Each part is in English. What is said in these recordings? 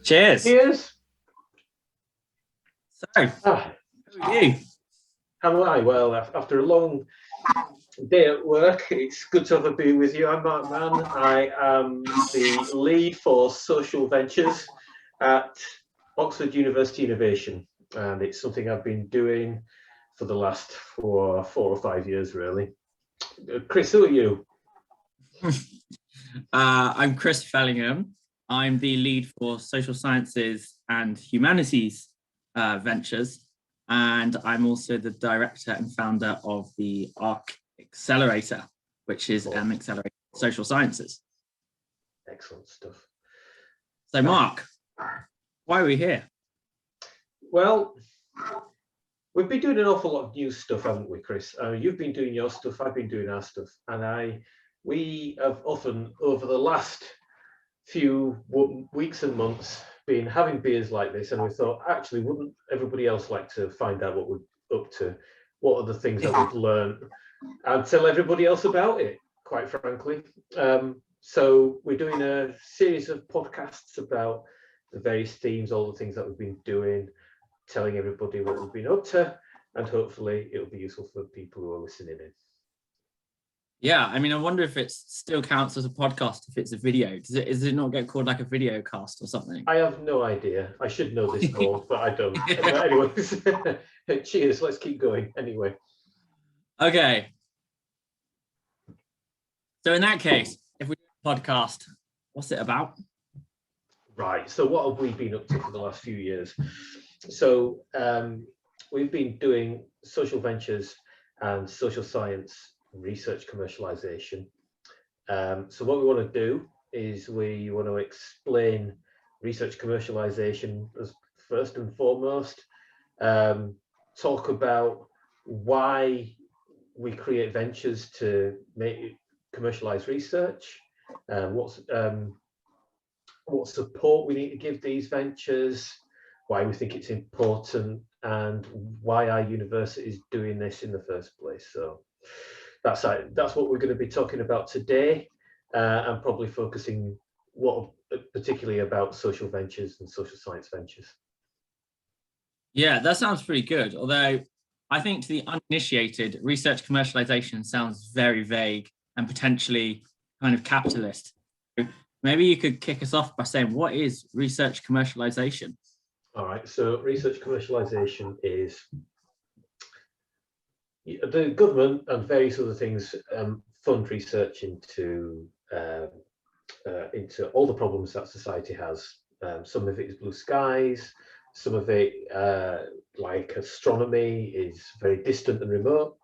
Cheers. Cheers. So, how are you? How am I? Well, after a long day at work, it's good to have a beer with you. I'm Mark Mann. I am the lead for social ventures at Oxford University Innovation, and it's something I've been doing for the last four or 5 years, really. Chris, who are you? I'm Chris Fellingham. I'm the lead for social sciences and humanities ventures, and I'm also the director and founder of the ARC Accelerator, which is accelerator social sciences. Excellent stuff. So, Mark, why are we here? Well, we've been doing an awful lot of new stuff, haven't we, Chris? You've been doing your stuff, I've been doing our stuff, and we have often, over the last few weeks and months, been having beers like this, and we thought, actually, wouldn't everybody else like to find out what we're up to? What are the things that we've learned? And tell everybody else about it, quite frankly. So we're doing a series of podcasts about the various themes, all the things that we've been doing, telling everybody what we've been up to, and hopefully it'll be useful for people who are listening in. Yeah, I mean, I wonder if it still counts as a podcast if it's a video. Does it not get called like a video cast or something? I have no idea. I should know this call, but I don't. But anyway, cheers. Let's keep going. Anyway. Okay. So in that case, if we do a podcast, what's it about? Right. So what have we been up to for the last few years? So we've been doing social ventures and social science research commercialization. So what we want to do is we want to explain research commercialization as first and foremost, talk about why we create ventures to commercialize research, what support we need to give these ventures, why we think it's important, and why our university is doing this in the first place. So that's what we're going to be talking about today, and probably focusing particularly about social ventures and social science ventures. Yeah, that sounds pretty good. Although I think to the uninitiated, research commercialization sounds very vague and potentially kind of capitalist. Maybe you could kick us off by saying, what is research commercialization? All right, so research commercialization is the government and various other things fund research into all the problems that society has. Some of it is blue skies, some of it, like astronomy, is very distant and remote,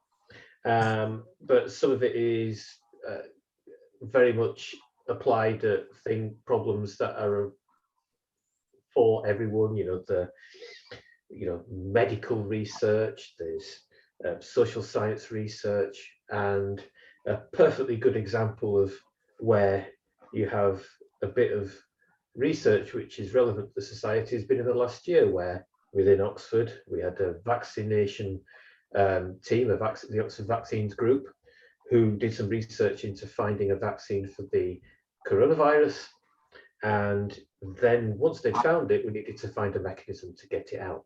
but some of it is very much applied at problems that are for everyone. Medical research, there's social science research, and a perfectly good example of where you have a bit of research which is relevant to society has been in the last year, where within Oxford we had a vaccination team, the Oxford Vaccines Group, who did some research into finding a vaccine for the coronavirus. And then once they found it, we needed to find a mechanism to get it out.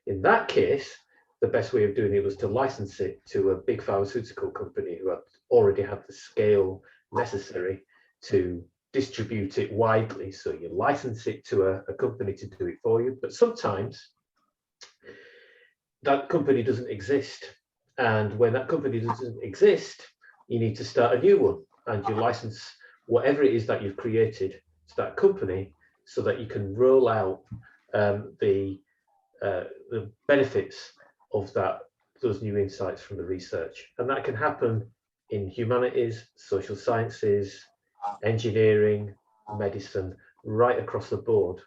In that case, the best way of doing it was to license it to a big pharmaceutical company who had already had the scale necessary to distribute it widely. So you license it to a company to do it for you, but sometimes that company doesn't exist. And when that company doesn't exist, you need to start a new one, and you license whatever it is that you've created to that company so that you can roll out the benefits of those new insights from the research. And that can happen in humanities, social sciences, engineering, medicine, right across the board.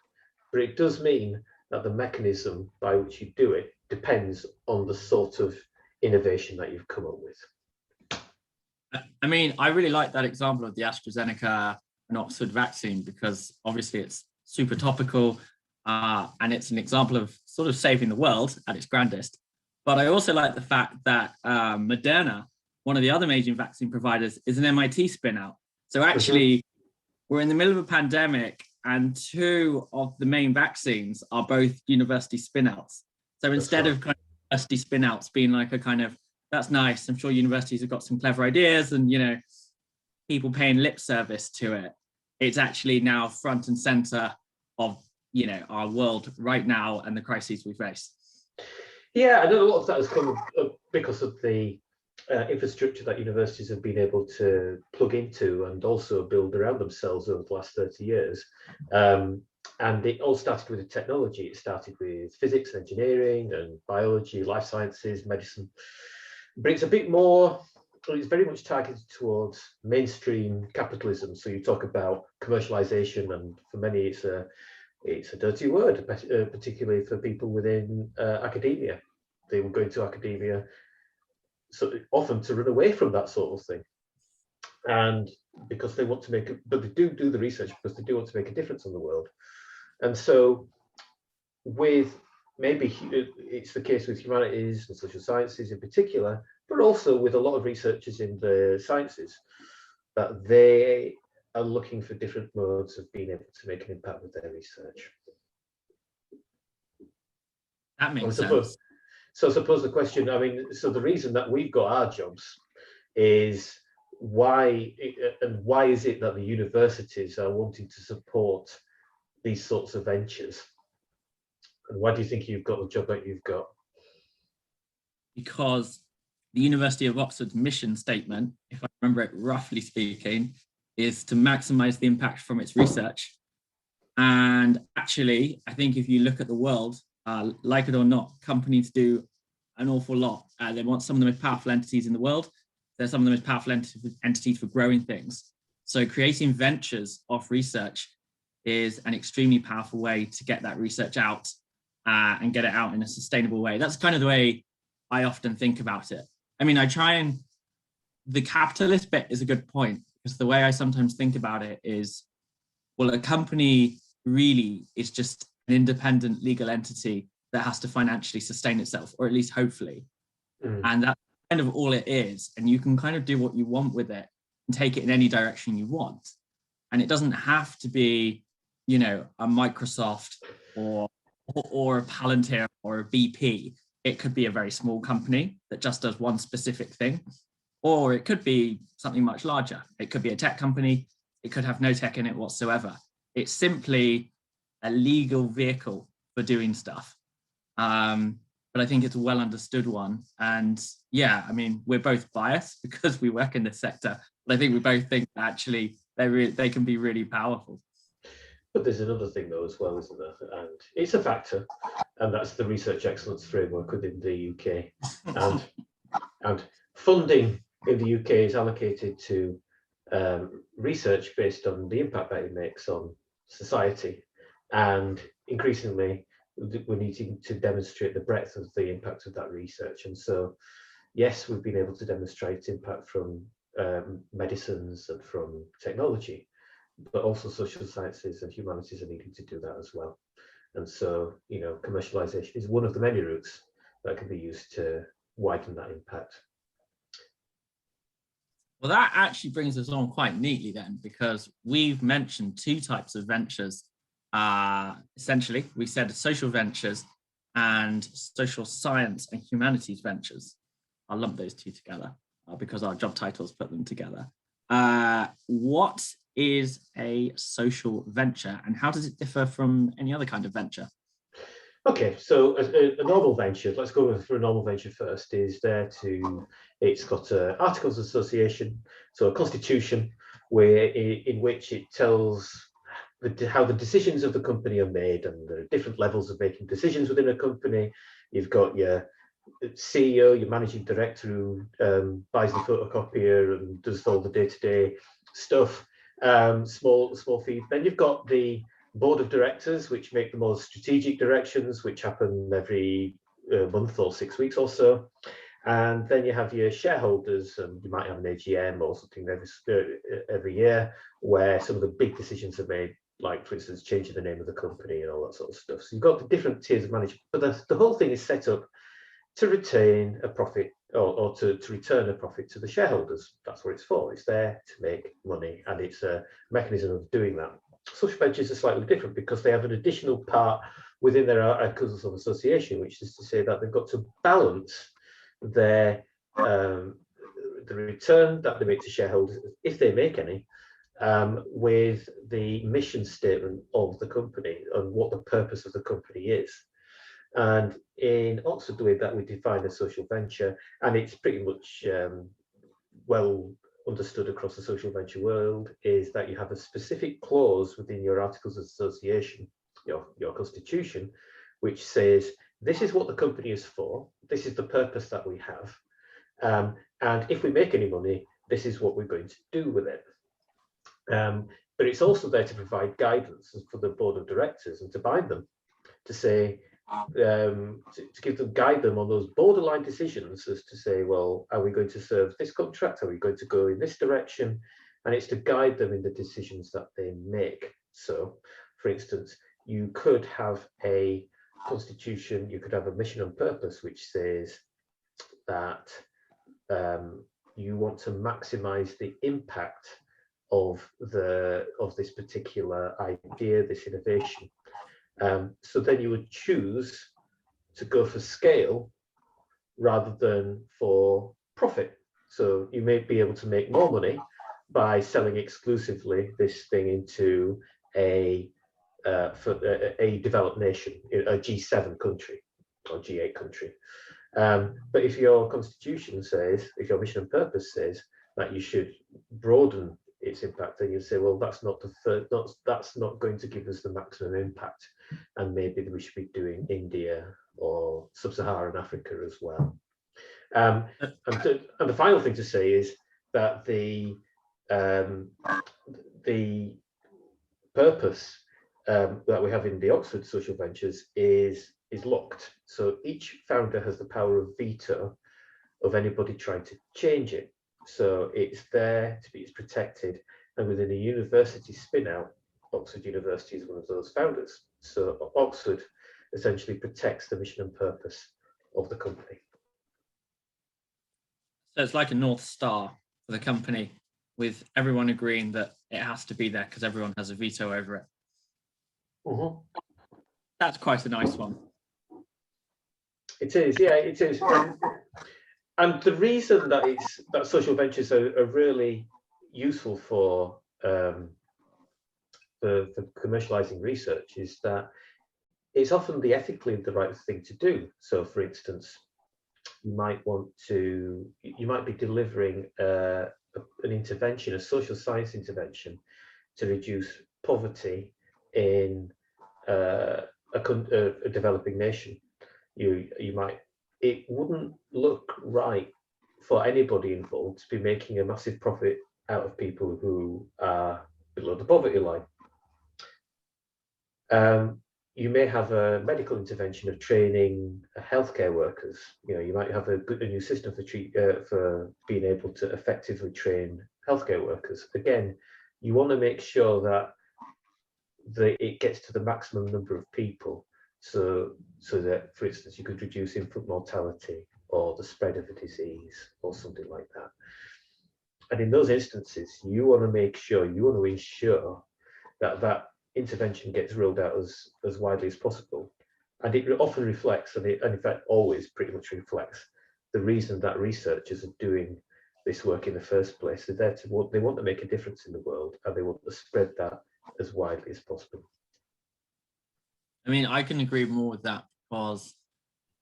But it does mean that the mechanism by which you do it depends on the sort of innovation that you've come up with. I mean, I really like that example of the AstraZeneca and Oxford vaccine, because obviously it's super topical, and it's an example of sort of saving the world at its grandest. But I also like the fact that Moderna, one of the other major vaccine providers, is an MIT spin out. So actually, we're in the middle of a pandemic, and two of the main vaccines are both university spin-outs. So instead of kind of university spin-outs being like a kind of, that's nice, I'm sure universities have got some clever ideas and, you know, people paying lip service to it, it's actually now front and center of, you know, our world right now and the crises we face. Yeah, I know a lot of that has come because of the infrastructure that universities have been able to plug into and also build around themselves over the last 30 years. And it all started with the technology. It started with physics, engineering, and biology, life sciences, medicine. But it's a bit more, it's very much targeted towards mainstream capitalism. So you talk about commercialization, and for many, it's a dirty word, particularly for people within academia. They will go into academia so often to run away from that sort of thing. And because they want to make it, but they do the research because they do want to make a difference in the world. And so with maybe it's the case with humanities and social sciences in particular, but also with a lot of researchers in the sciences, that they are looking for different modes of being able to make an impact with their research. That makes sense. So I suppose the question, I mean, so the reason that we've got our jobs is why is it that the universities are wanting to support these sorts of ventures? And why do you think you've got the job that you've got? Because the University of Oxford's mission statement, if I remember it roughly speaking, is to maximize the impact from its research. And actually, I think if you look at the world, like it or not, companies do an awful lot. They want some of the most powerful entities in the world. They're some of the most powerful entities for growing things. So creating ventures off research is an extremely powerful way to get that research out and get it out in a sustainable way. That's kind of the way I often think about it. I mean, the capitalist bit is a good point, because the way I sometimes think about it is, well, a company really is just an independent legal entity that has to financially sustain itself, or at least hopefully. And that's kind of all it is. And you can kind of do what you want with it and take it in any direction you want. And it doesn't have to be, you know, a Microsoft or a Palantir or a BP. It could be a very small company that just does one specific thing, or it could be something much larger. It could be a tech company. It could have no tech in it whatsoever. It's simply a legal vehicle for doing stuff. But I think it's a well understood one. And yeah, I mean, we're both biased because we work in this sector, but I think we both think that actually they can be really powerful. But there's another thing though as well, isn't there? And it's a factor, and that's the research excellence framework within the UK. And funding in the UK is allocated to research based on the impact that it makes on society. And increasingly, we're needing to demonstrate the breadth of the impact of that research. And so, yes, we've been able to demonstrate impact from medicines and from technology, but also social sciences and humanities are needing to do that as well. And so, you know, commercialization is one of the many routes that can be used to widen that impact. Well, that actually brings us on quite neatly then, because we've mentioned two types of ventures. Essentially, we said social ventures and social science and humanities ventures. I'll lump those two together because our job titles put them together. What is a social venture and how does it differ from any other kind of venture? Okay, so a normal venture, let's go for a normal venture first, it's got articles of association, so a constitution in which it tells how the decisions of the company are made, and there are different levels of making decisions within a company. You've got your CEO, your managing director who buys the photocopier and does all the day-to-day stuff, small fees. Then you've got the board of directors, which make the more strategic directions, which happen every month or 6 weeks or so. And then you have your shareholders, and you might have an AGM or something every year where some of the big decisions are made, like, for instance, changing the name of the company and all that sort of stuff. So you've got the different tiers of management, but the whole thing is set up to retain a profit or to return a profit to the shareholders. That's what it's for. It's there to make money, and it's a mechanism of doing that. social ventures are slightly different because they have an additional part within their articles of association, which is to say that they've got to balance their the return that they make to shareholders, if they make any, with the mission statement of the company and what the purpose of the company is. And in Oxford, the way that we define a social venture, and it's pretty much well understood across the social venture world, is that you have a specific clause within your articles of association, your constitution, which says this is what the company is for, this is the purpose that we have, and if we make any money, this is what we're going to do with it. But it's also there to provide guidance for the board of directors and to bind them, to say, to give them, guide them on those borderline decisions as to say, well, are we going to serve this contract? Are we going to go in this direction? And it's to guide them in the decisions that they make. So, for instance, you could have a constitution, you could have a mission and purpose, which says that you want to maximize the impact of this particular idea, this innovation. So then you would choose to go for scale rather than for profit. So you may be able to make more money by selling exclusively this thing into a developed nation, a G7 country or G8 country. But if your constitution says, if your mission and purpose says that you should broaden its impact, then you say, well, that's not going to give us the maximum impact, and maybe we should be doing India or sub-Saharan Africa as well. And the final thing to say is that the purpose that we have in the Oxford Social Ventures is locked. So each founder has the power of veto of anybody trying to change it. So it's there to be, it's protected. And within a university spin out, Oxford University is one of those founders. So Oxford essentially protects the mission and purpose of the company. So it's like a North Star for the company, with everyone agreeing that it has to be there because everyone has a veto over it. Mm-hmm. That's quite a nice one. It is, yeah, it is. And the reason that social ventures are really useful for commercializing research is that it's often ethically the right thing to do. So, for instance, you might be delivering an intervention, a social science intervention, to reduce poverty in a developing nation. It wouldn't look right for anybody involved to be making a massive profit out of people who are below the poverty line. You may have a medical intervention of training healthcare workers. You might have a new system for being able to effectively train healthcare workers. Again, you want to make sure that it gets to the maximum number of people, so that, for instance, you could reduce infant mortality or the spread of a disease or something like that. And in those instances, you want to ensure that intervention gets rolled out as widely as possible. And it often reflects, and in fact always pretty much reflects, the reason that researchers are doing this work in the first place. They want to make a difference in the world, and they want to spread that as widely as possible. I mean, I can agree more with that, because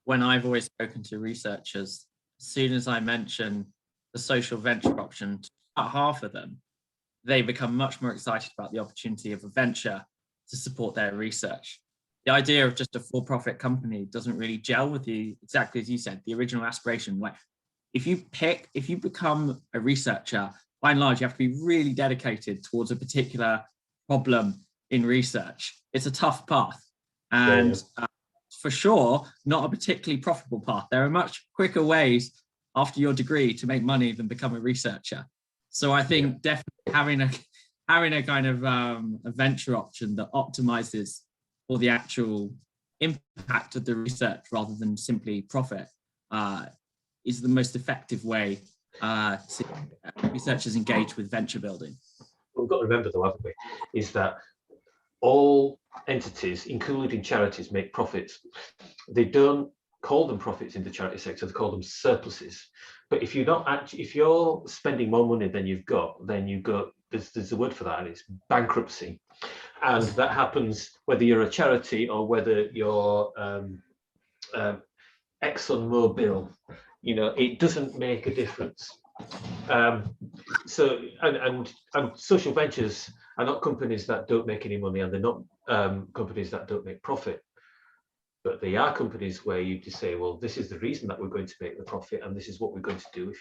when I've always spoken to researchers, as soon as I mention the social venture option to about half of them, they become much more excited about the opportunity of a venture to support their research. The idea of just a for-profit company doesn't really gel with you, exactly as you said, the original aspiration. Like, if you become a researcher, by and large, you have to be really dedicated towards a particular problem in research. It's a tough path, and for sure, not a particularly profitable path. There are much quicker ways after your degree to make money than become a researcher. So I think definitely having a kind of a venture option that optimizes for the actual impact of the research rather than simply profit is the most effective way researchers engage with venture building. We've got to remember, though, haven't we, is that all entities, including charities, make profits. They don't call them profits in the charity sector, they call them surpluses. But if you're not actually, if you're spending more money than you've got, then you go, there's a word for that, and it's bankruptcy. And that happens whether you're a charity or whether you're ExxonMobil. You know, it doesn't make a difference. So social ventures are not companies that don't make any money, and they're not companies that don't make profit. But they are companies where you just say, well, this is the reason that we're going to make the profit, and this is what we're going to do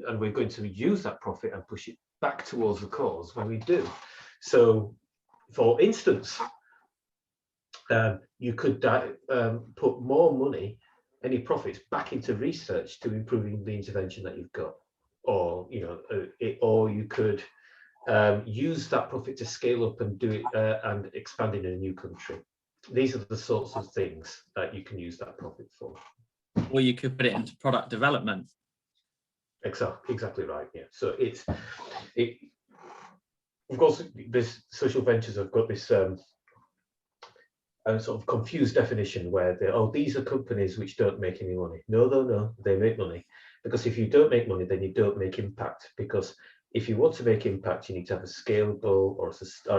and we're going to use that profit and push it back towards the cause when we do. So, for instance, you could put more money, any profits, back into research to improving the intervention that you've got, or or you could use that profit to scale up and do it and expand in a new country. These are the sorts of things that you can use that profit for. Or you could put it into product development. Exactly right. Yeah. So of course, this social ventures have got this sort of confused definition where these are companies which don't make any money. No, they make money, because if you don't make money, then you don't make impact. Because if you want to make impact, you need to have a scalable or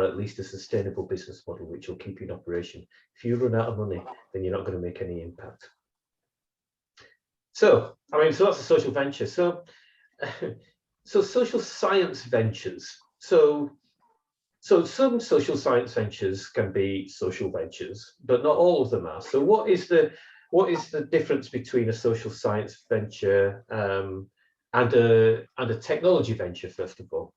at least a sustainable business model which will keep you in operation. If you run out of money, then you're not going to make any impact. So that's a social venture. So social science ventures. So some social science ventures can be social ventures, but not all of them are. So what is the difference between a social science venture and a technology venture, first of all?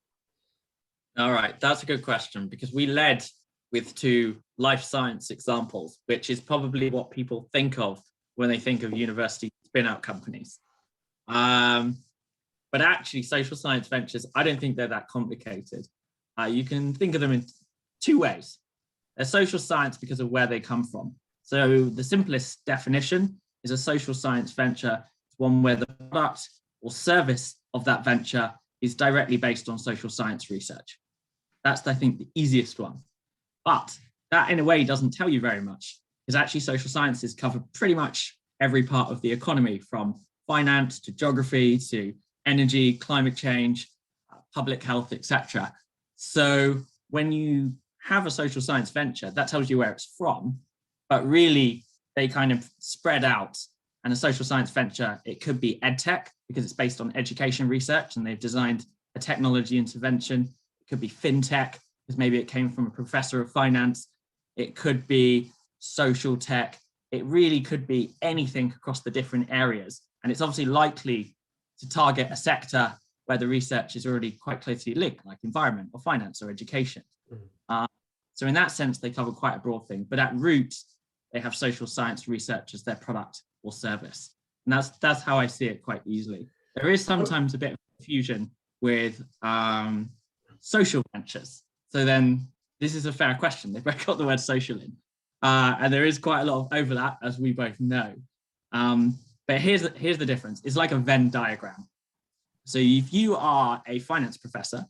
All right, that's a good question, because we led with 2 life science examples, which is probably what people think of when they think of university spin-out companies. But actually, social science ventures, I don't think they're that complicated. You can think of them in 2 ways. They're social science because of where they come from. So the simplest definition is a social science venture, one where the product or service of that venture is directly based on social science research. That's, I think, the easiest one. But that, in a way, doesn't tell you very much, because actually social sciences cover pretty much every part of the economy, from finance to geography to energy, climate change, public health, etc. So when you have a social science venture, that tells you where it's from, but really they kind of spread out. And a social science venture, it could be EdTech, because it's based on education research and they've designed a technology intervention. It could be FinTech, because maybe it came from a professor of finance. It could be social tech. It really could be anything across the different areas. And it's obviously likely to target a sector where the research is already quite closely linked, like environment or finance or education. So in that sense, they cover quite a broad thing. But at root, they have social science research as their product or service. And that's how I see it quite easily. There is sometimes a bit of confusion with social ventures. So then this is a fair question. They've both got the word social in. And there is quite a lot of overlap, as we both know. But here's the difference. It's like a Venn diagram. So if you are a finance professor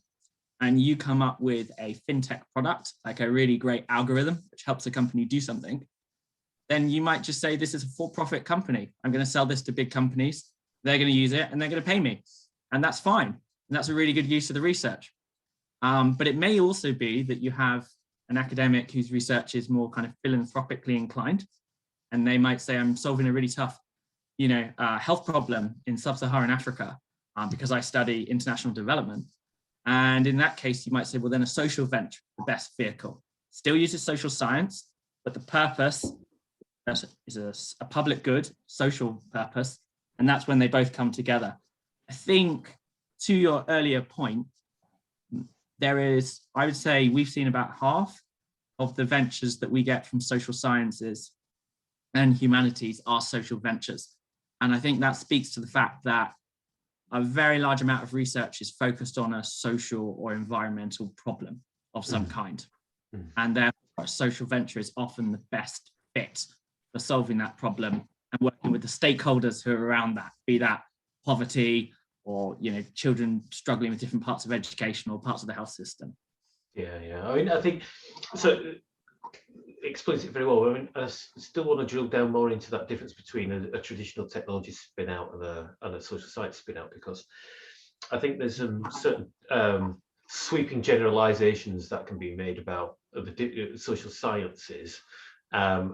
and you come up with a fintech product, like a really great algorithm which helps a company do something, then you might just say, this is a for-profit company. I'm going to sell this to big companies. They're going to use it and they're going to pay me. And that's fine. And that's a really good use of the research. But it may also be that you have an academic whose research is more kind of philanthropically inclined. And they might say, I'm solving a really tough, health problem in sub-Saharan Africa because I study international development. And in that case, you might say, well, then a social venture, the best vehicle. Still uses social science, but the purpose is a public good, social purpose. And that's when they both come together. I think, to your earlier point, I would say we've seen about half of the ventures that we get from social sciences and humanities are social ventures. And I think that speaks to the fact that a very large amount of research is focused on a social or environmental problem of some kind. And therefore, a social venture is often the best fit for solving that problem and working with the stakeholders who are around that, be that poverty or children struggling with different parts of education or parts of the health system. Yeah. I mean, I think so. explains it very well. I mean, I still want to drill down more into that difference between a traditional technology spin out and a social science spin out, because I think there's some certain sweeping generalizations that can be made about the social sciences and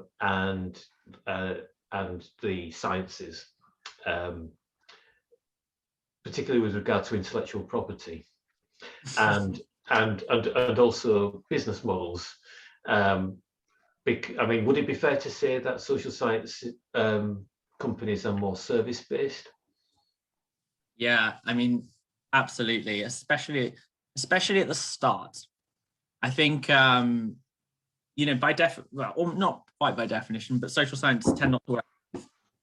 the sciences, particularly with regard to intellectual property and also business models. I mean, would it be fair to say that social science companies are more service based? Yeah, I mean, absolutely, especially at the start. I think well, or not quite by definition, but social sciences tend not to work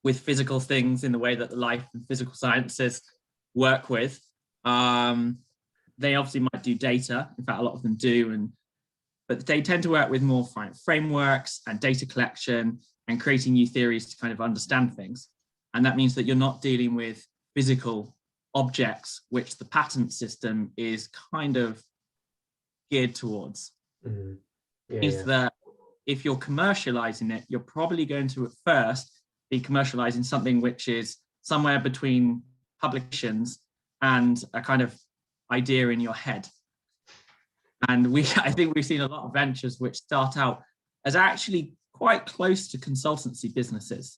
with physical things in the way that the life and physical sciences work with. They obviously might do data. In fact, a lot of them do, but they tend to work with more frameworks and data collection and creating new theories to kind of understand things. And that means that you're not dealing with physical objects, which the patent system is kind of geared towards. Mm-hmm. That if you're commercializing it, you're probably going to at first be commercializing something which is somewhere between publications and a kind of idea in your head. And I think we've seen a lot of ventures which start out as actually quite close to consultancy businesses,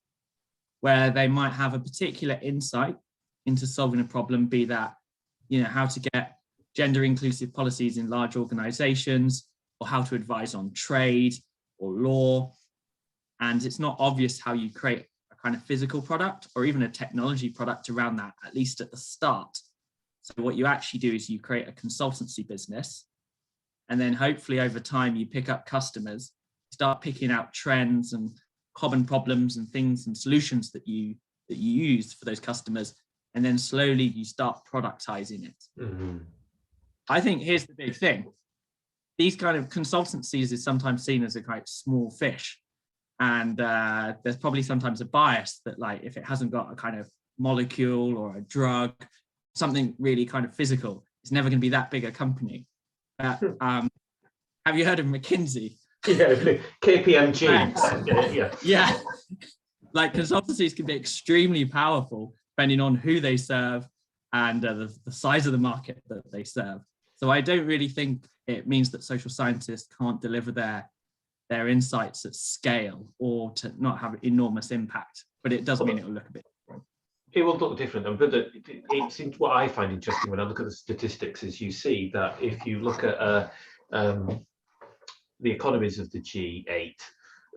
where they might have a particular insight into solving a problem, be that, how to get gender inclusive policies in large organizations, or how to advise on trade or law. And it's not obvious how you create a kind of physical product or even a technology product around that, at least at the start. So what you actually do is you create a consultancy business, and then hopefully over time you pick up customers, start picking out trends and common problems and things and solutions that you use for those customers, and then slowly you start productizing it. Mm-hmm. I think here's the big thing. These kind of consultancies is sometimes seen as a kind of small fish. And there's probably sometimes a bias that, like, if it hasn't got a kind of molecule or a drug, something really kind of physical, it's never going to be that big a company. Have you heard of McKinsey? Yeah, KPMG. Yeah. Like, consultancies can be extremely powerful depending on who they serve and the size of the market that they serve. So I don't really think it means that social scientists can't deliver their insights at scale or to not have enormous impact, but it does mean it will look a bit different. It will look different, but it's what I find interesting when I look at the statistics is you see that if you look at the economies of the G8,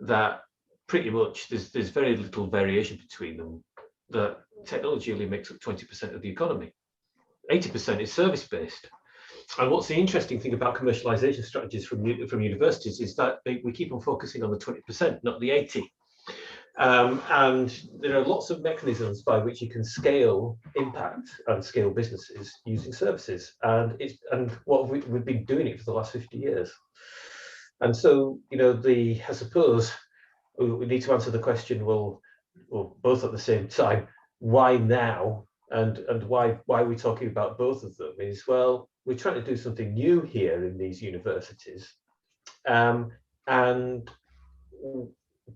that pretty much there's very little variation between them. That technology only makes up 20% of the economy. 80% is service-based. And what's the interesting thing about commercialization strategies from universities is that we keep on focusing on the 20%, not the 80%. And there are lots of mechanisms by which you can scale impact and scale businesses using services. And what we've been doing it for the last 50 years. And so, I suppose we need to answer the question, well, both at the same time, why now? And why are we talking about both of them? Is, well, we're trying to do something new here in these universities. And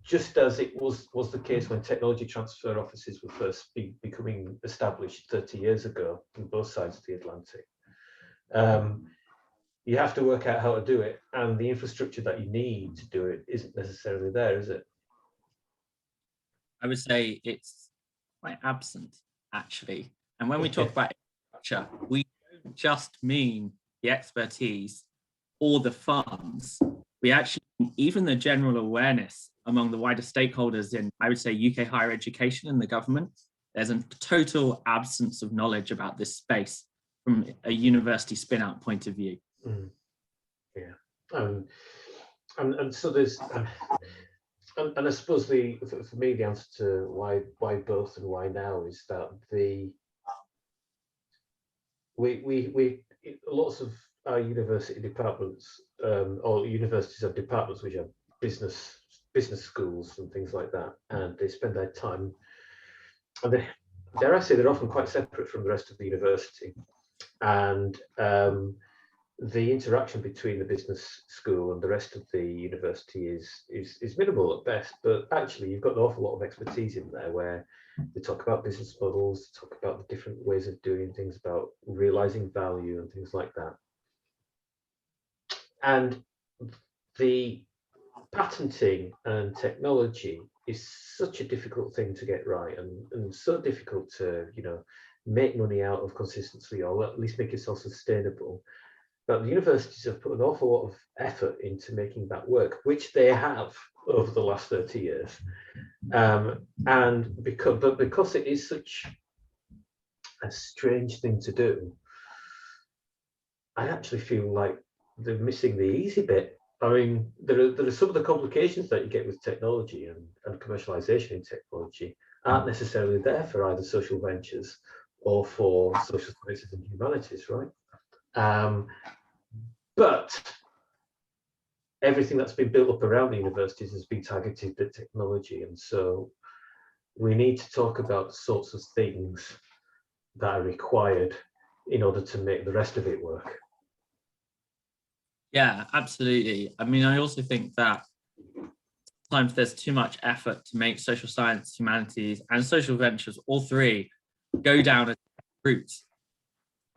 just as it was the case when technology transfer offices were first becoming established 30 years ago on both sides of the Atlantic, you have to work out how to do it, and the infrastructure that you need to do it isn't necessarily there, is it? I would say it's quite absent, actually. And when we talk about infrastructure, we don't just mean the expertise or the funds. We actually, even the general awareness among the wider stakeholders in, I would say, UK higher education and the government, there's a total absence of knowledge about this space from a university spin-out point of view. Mm. Yeah. And so there's, and I suppose for me, the answer to why both and why now is that we lots of our university departments or universities have departments which are business schools and things like that, and they spend their time, and dare I say, they're often quite separate from the rest of the university, and the interaction between the business school and the rest of the university is minimal at best, but actually you've got an awful lot of expertise in there where they talk about business models, talk about the different ways of doing things, about realizing value and things like that. And the patenting and technology is such a difficult thing to get right, and so difficult to, make money out of consistently, or at least make yourself sustainable. But the universities have put an awful lot of effort into making that work, which they have over the last 30 years. And because it is such a strange thing to do, I actually feel like they're missing the easy bit. I mean, there are some of the complications that you get with technology and commercialization in technology aren't necessarily there for either social ventures or for social sciences and humanities, right? But everything that's been built up around the universities has been targeted at technology. And so we need to talk about the sorts of things that are required in order to make the rest of it work. Yeah, absolutely. I mean, I also think that sometimes there's too much effort to make social science, humanities, and social ventures, all three, go down a route.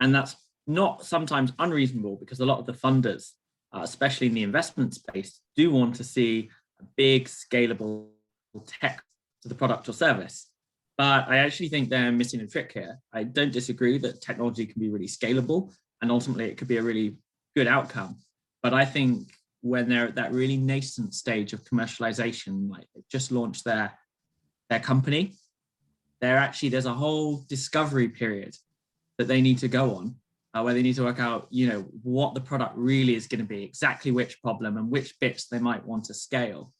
And that's not sometimes unreasonable, because a lot of the funders, especially in the investment space, do want to see a big scalable tech to the product or service. But I actually think they're missing a trick here. I don't disagree that technology can be really scalable, and ultimately it could be a really good outcome. But I think when they're at that really nascent stage of commercialization, like they've just launched their company, there's a whole discovery period that they need to go on, where they need to work out, what the product really is going to be, exactly which problem and which bits they might want to scale.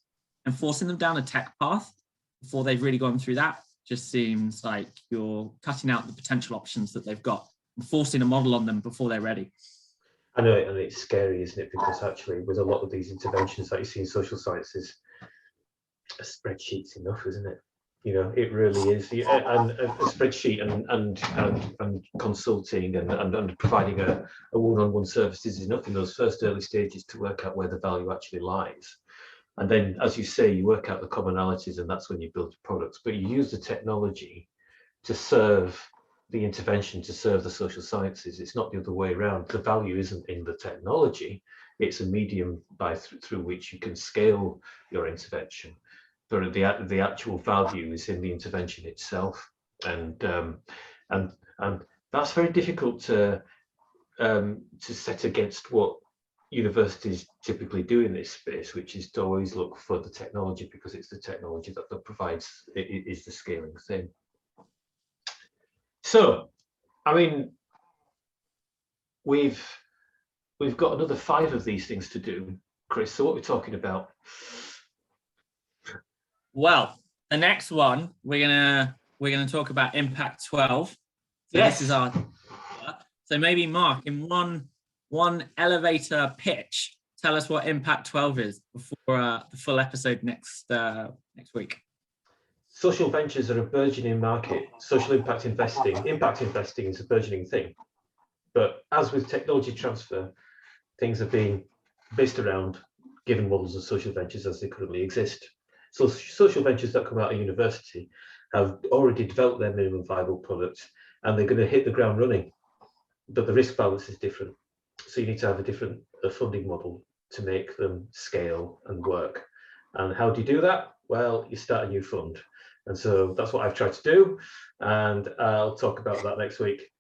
And forcing them down a tech path before they've really gone through that just seems like you're cutting out the potential options that they've got and forcing a model on them before they're ready. I know, and it's scary, isn't it? Because actually, with a lot of these interventions that you see in social sciences, a spreadsheet's enough, isn't it? It really is. And a spreadsheet and consulting and providing a one-on-one service is enough in those first early stages to work out where the value actually lies. And then, as you say, you work out the commonalities, and that's when you build products. But you use the technology to serve the intervention, to serve the social sciences. It's not the other way around. The value isn't in the technology. It's a medium through which you can scale your intervention. But the actual value is in the intervention itself. And that's very difficult to set against what universities typically do in this space, which is to always look for the technology, because it's the technology that provides, it is the scaling thing. So, I mean, we've got another 5 of these things to do, Chris. So what are we talking about? Well, the next one we're gonna talk about Impact 12. So yes. This is our. So maybe Mark, in one elevator pitch, tell us what Impact 12 is before the full episode next week. Social ventures are a burgeoning market. Social impact investing is a burgeoning thing. But as with technology transfer, things are being based around given models of social ventures as they currently exist. So social ventures that come out of university have already developed their minimum viable product, and they're going to hit the ground running. But the risk balance is different. So you need to have a different funding model to make them scale and work. And how do you do that? Well, you start a new fund. And so that's what I've tried to do, and I'll talk about that next week.